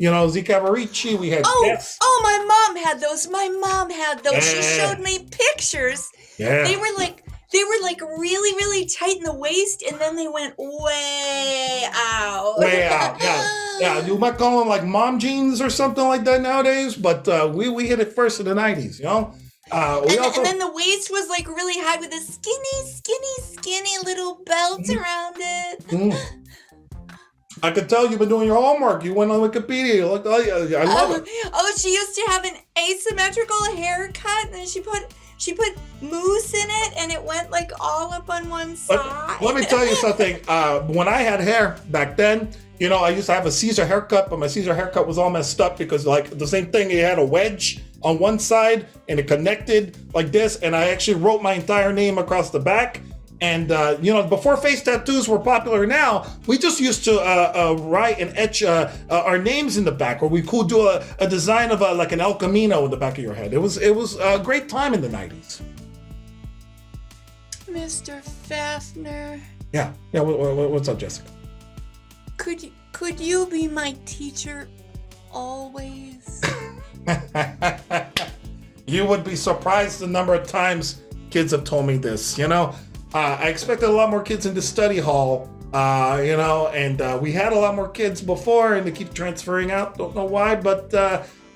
Zicavarici. We had guests. Oh, my mom had those. Yeah. She showed me pictures. Yeah. They were like really, really tight in the waist, and then they went way out. Way out, yeah. You might call them like mom jeans or something like that nowadays, but we hit it first in the 90s, And then the waist was like really high with a skinny little belt around it. I could tell you've been doing your homework. You went on Wikipedia. You looked, I love it. Oh, she used to have an asymmetrical haircut, and then she put mousse in it, and it went like all up on one side. Let me tell you something. When I had hair back then, I used to have a Caesar haircut, but my Caesar haircut was all messed up because like the same thing, it had a wedge on one side and it connected like this, and I actually wrote my entire name across the back. And, before face tattoos were popular now, we just used to write and etch our names in the back, or we could do a design of like an El Camino in the back of your head. It was a great time in the 90s. Mr. Fafner. Yeah. What's up, Jessica? Could you be my teacher always? You would be surprised the number of times kids have told me this, I expected a lot more kids in the study hall, and we had a lot more kids before, and they keep transferring out. Don't know why, but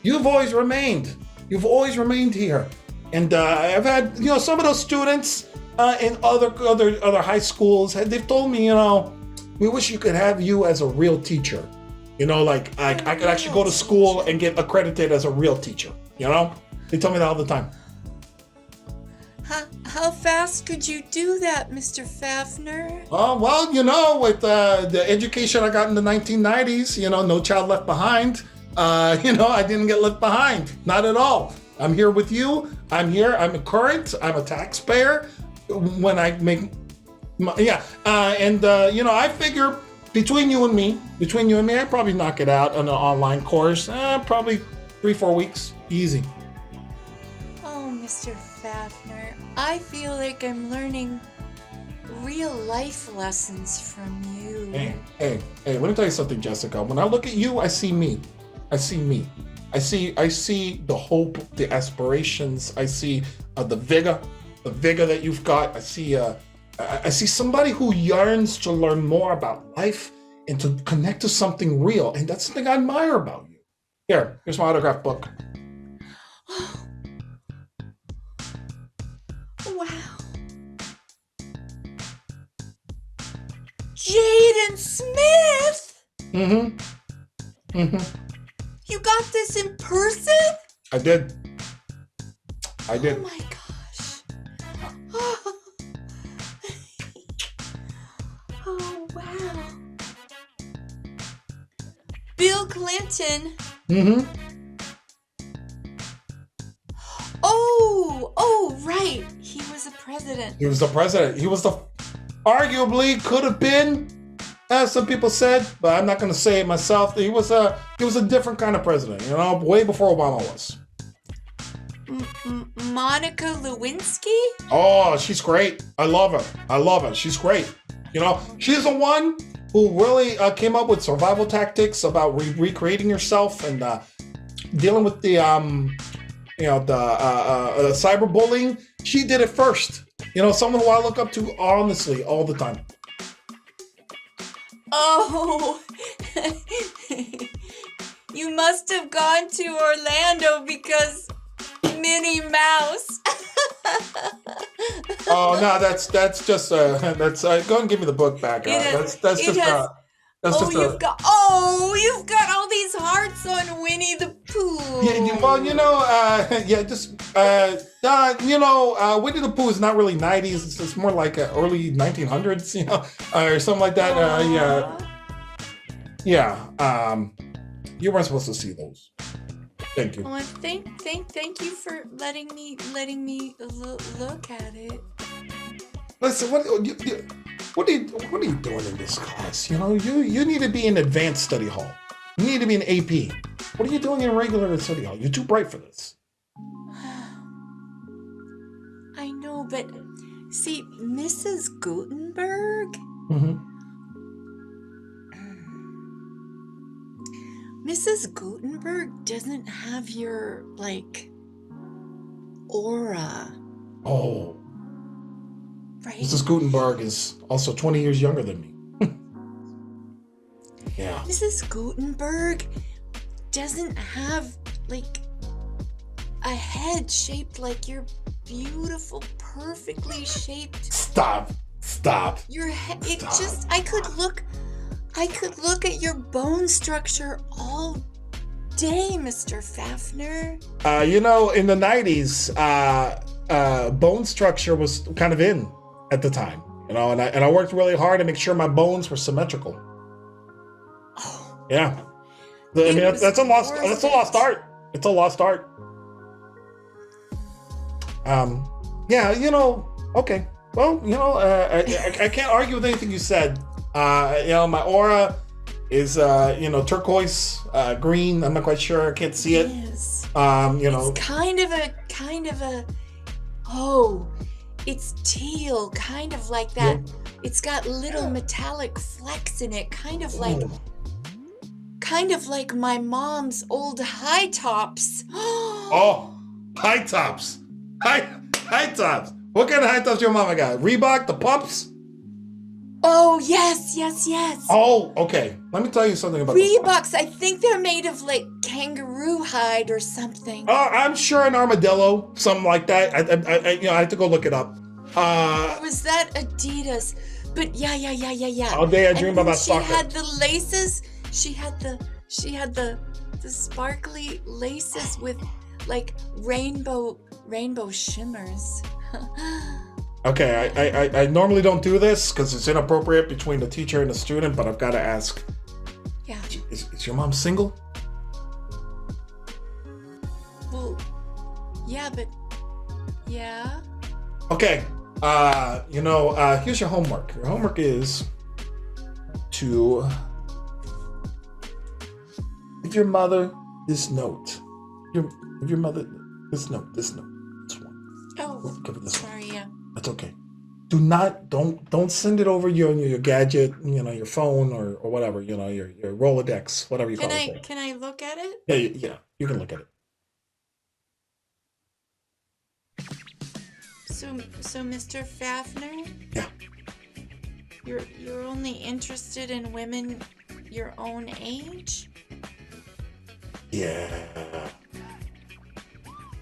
you've always remained. You've always remained here. And I've had, some of those students in other high schools, they've told me, we wish you could have you as a real teacher. Like I could actually go to school and get accredited as a real teacher. They tell me that all the time. How fast could you do that, Mr. Fafner? Oh, well, with the education I got in the 1990s, No Child Left Behind, I didn't get left behind. Not at all. I'm here with you. I'm here. I'm current. I'm a taxpayer. When I make, I figure between you and me, I'd probably knock it out on an online course. Probably 3-4 weeks. Easy. Oh, Mr. Fafner. I feel like I'm learning real life lessons from you. Hey, let me tell you something, Jessica. When I look at you, I see me. I see the hope, the aspirations. I see the vigor that you've got. I see somebody who yearns to learn more about life and to connect to something real. And that's something I admire about you. Here's my autograph book. Wow. Jaden Smith! You got this in person? I did. Oh my gosh. Oh, wow. Bill Clinton. Oh, right. He was a president. He was the president. He was arguably could have been, as some people said, but I'm not going to say it myself. He was a different kind of president, way before Obama was. Monica Lewinsky? Oh, she's great. I love her. She's great. She's the one who really came up with survival tactics about recreating yourself and dealing with the cyberbullying. She did it first. Someone who I look up to honestly all the time. Oh, you must have gone to Orlando because Minnie Mouse. Oh no, that's just go and give me the book back. You've got all these hearts on Winnie the Pooh. Winnie the Pooh is not really 90s. It's more like early 1900s, or something like that. You weren't supposed to see those. Thank you. Well, thank you for letting me look at it. Listen, what are you doing in this class? You need to be in advanced study hall. You need to be in AP. What are you doing in regular study hall? You're too bright for this. I know, but see, Mrs. Gutenberg. Mrs. Gutenberg doesn't have your, aura. Oh. Right? Mrs. Gutenberg is also 20 years younger than me. Yeah. Mrs. Gutenberg doesn't have, a head shaped like your beautiful, perfectly shaped... Stop. Your head, I could look at your bone structure all day, Mr. Fafner. In the 90s, bone structure was kind of in at the time, and I worked really hard to make sure my bones were symmetrical. Oh. Yeah. That's a lost art. It's a lost art. Okay. Well, I can't argue with anything you said. My aura is, turquoise, green. I'm not quite sure. I can't see it. Yes. It's kind of a, it's teal, kind of like that. Yeah. It's got little metallic flecks in it, kind of like my mom's old high tops. Oh, high tops. High tops. What kind of high tops your mama got? Reebok, the pumps? Oh, yes. Oh, okay. Let me tell you something about Reeboks. I think they're made of kangaroo hide or something. I'm sure an armadillo, something like that. I have to go look it up. Was that Adidas? But yeah. All day I dream about soccer. She had the laces. She had the sparkly laces with rainbow shimmers. Okay, I normally don't do this because it's inappropriate between the teacher and the student, but I've got to ask. Yeah. Is your mom single? Well, yeah, but yeah. Okay. Here's your homework. Your homework is to give your mother this note. Give your mother this note. This one. Oh, give her this sorry. one. Yeah. That's okay. Don't send it over your gadget, your phone or whatever, your Rolodex, whatever you call it. Can I look at it? Yeah, you can look at it. So Mr. Fafner? Yeah. You're only interested in women your own age? Yeah.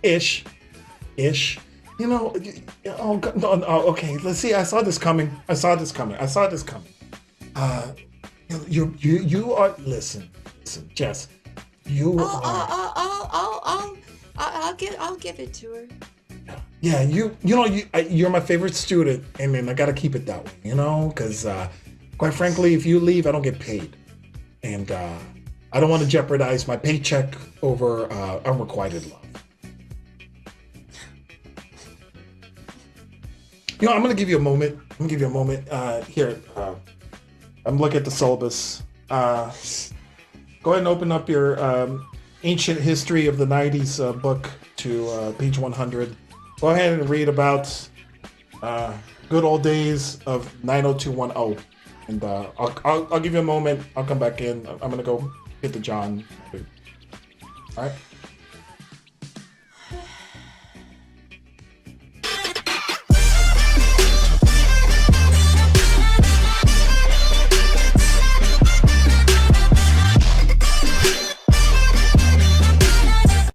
Ish. Okay. Let's see. I saw this coming. You are. Listen, Jess. You are. I'll give it to her. Yeah. You're my favorite student, and I gotta keep it that way. Because quite frankly, if you leave, I don't get paid, and I don't want to jeopardize my paycheck over unrequited love. I'm going to give you a moment. Here, I'm looking at the syllabus. Go ahead and open up your Ancient History of the 90s book to page 100. Go ahead and read about good old days of 90210. And I'll give you a moment. I'll come back in. I'm going to go hit the John. All right?